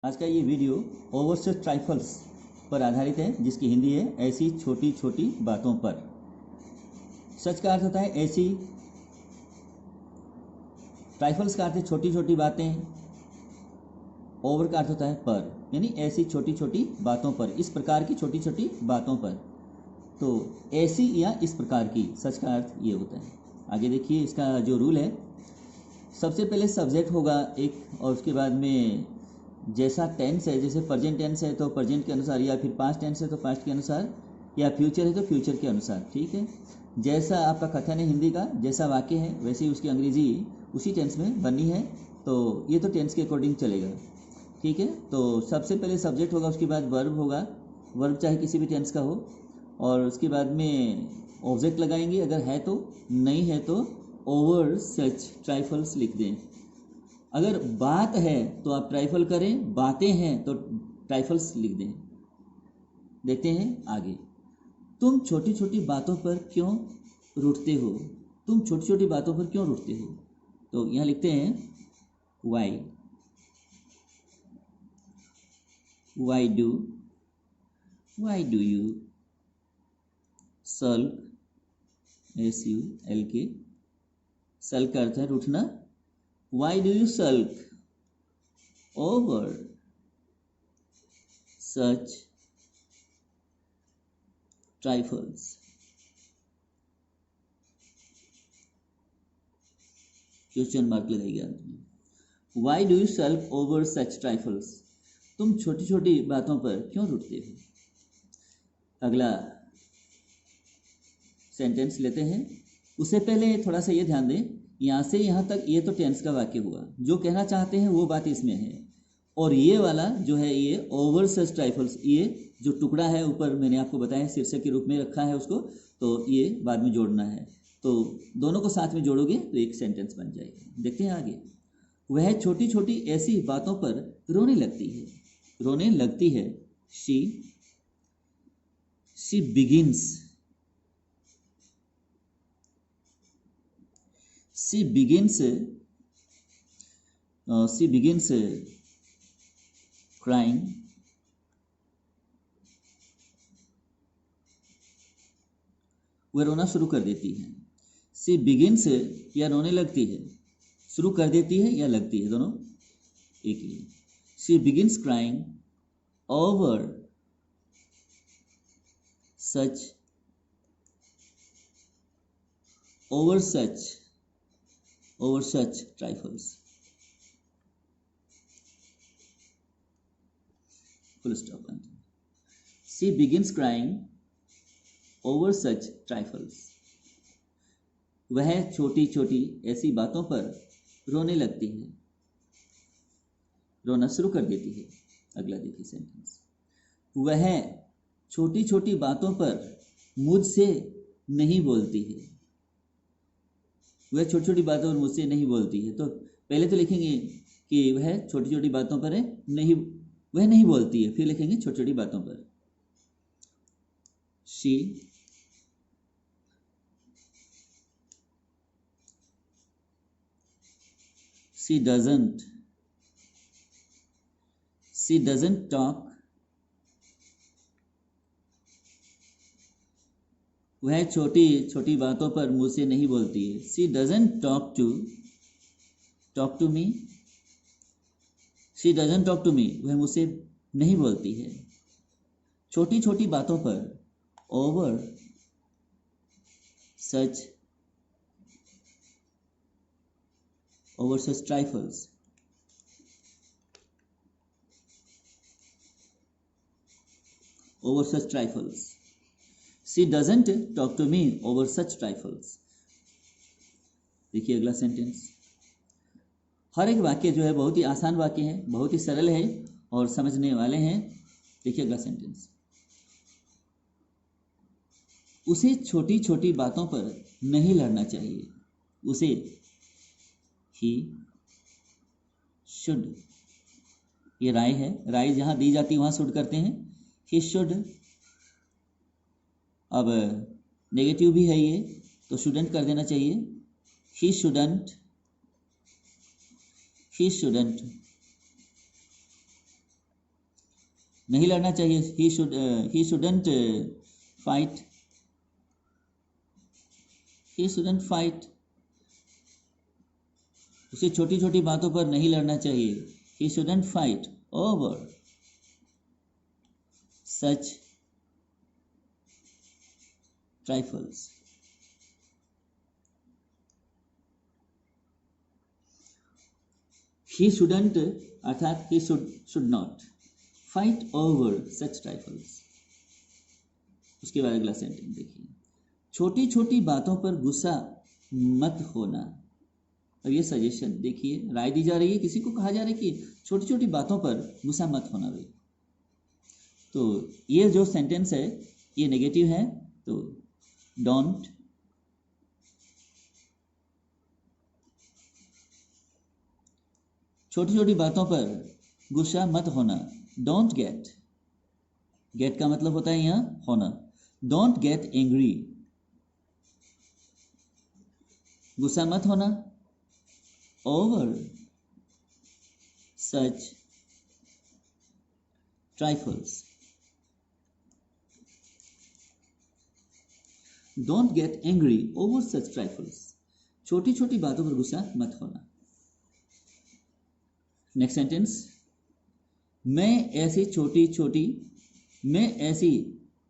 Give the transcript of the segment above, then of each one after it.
आज का ये वीडियो ओवरसेस ट्राइफल्स पर आधारित है, जिसकी हिंदी है ऐसी छोटी छोटी बातों पर। सच का अर्थ होता है ऐसी, ट्राइफल्स का अर्थ है छोटी छोटी बातें, ओवर का अर्थ होता है पर, यानी ऐसी छोटी छोटी बातों पर, इस प्रकार की छोटी छोटी बातों पर। तो ऐसी या इस प्रकार की, सच का अर्थ ये होता है। आगे देखिए इसका जो रूल है, सबसे पहले सब्जेक्ट होगा एक, और उसके बाद में जैसा टेंस है, जैसे प्रेजेंट टेंस है तो प्रेजेंट के अनुसार, या फिर पास्ट टेंस है तो पास्ट के अनुसार, या फ्यूचर है तो फ्यूचर के अनुसार। ठीक है, जैसा आपका कथन है हिंदी का, जैसा वाक्य है वैसे ही उसकी अंग्रेजी उसी टेंस में बननी है। तो ये तो टेंस के अकॉर्डिंग चलेगा। ठीक है, तो सबसे पहले सब्जेक्ट होगा, उसके बाद वर्ब होगा, वर्ब चाहे किसी भी टेंस का हो, और उसके बाद में ऑब्जेक्ट लगाएंगे अगर है तो, नहीं है तो ओवर सच ट्राइफल्स लिख दें। अगर बात है तो आप ट्राइफल करें, बातें हैं तो ट्राइफल्स लिख दें। देखते हैं आगे। तुम छोटी छोटी बातों पर क्यों रूठते हो? तुम छोटी छोटी बातों पर क्यों रूठते हो? तो यहाँ लिखते हैं why, why do you sulk, SULK, sulk का अर्थ है रूठना। Why do you sulk over such trifles? Question mark लगाइएगा अंत में। Why do you sulk over such trifles? तुम छोटी छोटी बातों पर क्यों रुठते हो? अगला सेंटेंस लेते हैं। उससे पहले थोड़ा सा ये ध्यान दें, यहाँ से यहाँ तक ये तो टेंस का वाक्य हुआ, जो कहना चाहते हैं वो बात इसमें है। और ये वाला जो है ये ओवर सच ट्राइफल्स, ये जो टुकड़ा है ऊपर मैंने आपको बताया शीर्षक के रूप में रखा है उसको, तो ये बाद में जोड़ना है। तो दोनों को साथ में जोड़ोगे तो एक सेंटेंस बन जाएगा। देखते हैं आगे। वह छोटी छोटी ऐसी बातों पर रोने लगती है, रोने लगती है। She begins, she begins crying, वह रोना शुरू कर देती है। सी बिगिन्स या रोने लगती है, शुरू कर देती है या लगती है, दोनों एक ही। She begins crying over such trifles. Full stop. She begins crying over such trifles. वह छोटी छोटी ऐसी बातों पर रोने लगती है, रोना शुरू कर देती है। अगला देखिए सेंटेंस। वह छोटी छोटी बातों पर मुझसे नहीं बोलती है, वह छोटी छोटी बातों पर मुझसे नहीं बोलती है। तो पहले तो लिखेंगे कि वह छोटी छोटी बातों पर नहीं, वह नहीं बोलती है, फिर लिखेंगे छोटी छोटी बातों पर। शी डजंट टॉक, वह छोटी छोटी बातों पर मुझसे नहीं बोलती है। She doesn't talk to me, she doesn't talk to me, वह मुझसे नहीं बोलती है। छोटी छोटी बातों पर over such trifles. She doesn't talk to me over such trifles. देखिए अगला सेंटेंस। हर एक वाक्य जो है बहुत ही आसान वाक्य है, बहुत ही सरल है और समझने वाले हैं। देखिए अगला सेंटेंस। उसे छोटी छोटी बातों पर नहीं लड़ना चाहिए, उसे ही शुड, ये राय है, राय जहां दी जाती है वहां शुड करते हैं। ही शुड, अब नेगेटिव भी है ये तो शुडंट कर देना चाहिए। ही शुडंट नहीं लड़ना चाहिए, he shouldn't fight, he shouldn't fight, उसे छोटी छोटी बातों पर नहीं लड़ना चाहिए, he shouldn't fight over such trifles. He shouldn't अर्थात he should not fight over such trifles. उसके बाद अगला सेंटेंस देखिए, छोटी छोटी बातों पर गुस्सा मत होना। अब ये सजेशन देखिए, राय दी जा रही है, किसी को कहा जा रहा है कि छोटी छोटी बातों पर गुस्सा मत होना भाई। तो ये जो सेंटेंस है ये नेगेटिव है, तो डोंट छोटी छोटी बातों पर गुस्सा मत होना। डोंट गेट, गेट का मतलब होता है यहाँ होना। डोंट गेट एंग्री, गुस्सा मत होना। Over such trifles, don't get angry over such trifles, छोटी छोटी बातों पर गुस्सा मत होना। नेक्स्ट सेंटेंस, मैं ऐसी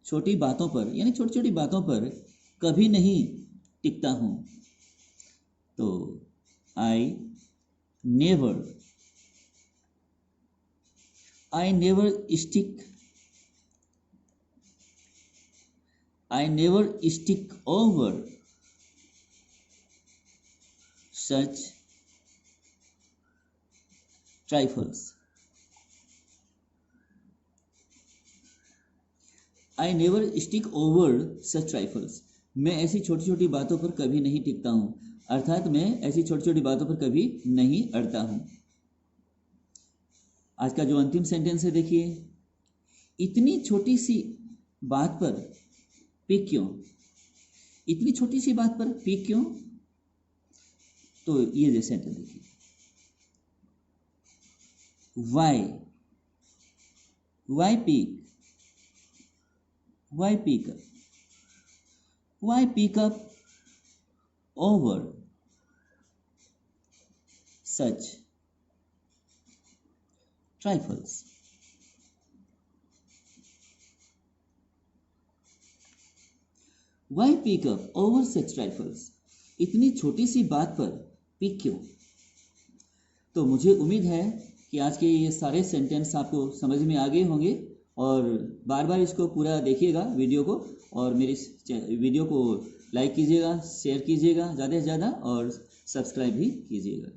छोटी बातों पर यानी छोटी छोटी बातों पर कभी नहीं टिकता हूं। तो I never stick over such trifles. I never stick over such trifles. मैं ऐसी छोटी छोटी बातों पर कभी नहीं टिकता हूं, अर्थात मैं ऐसी छोटी छोटी बातों पर कभी नहीं अड़ता हूं। आज का जो अंतिम सेंटेंस है देखिए, इतनी छोटी सी बात पर पिक क्यों? इतनी छोटी सी बात पर पिक क्यों? तो ये जो सेंटेंस देखिए, Why pick? Why pick up? Why pick up over such trifles? Why pick up over such trifles? इतनी छोटी सी बात पर पिक क्यों? तो मुझे उम्मीद है कि आज के ये सारे सेंटेंस आपको समझ में आ गए होंगे, और बार बार इसको पूरा देखिएगा वीडियो को, और मेरी वीडियो को लाइक कीजिएगा, शेयर कीजिएगा ज़्यादा से ज़्यादा, और सब्सक्राइब भी कीजिएगा।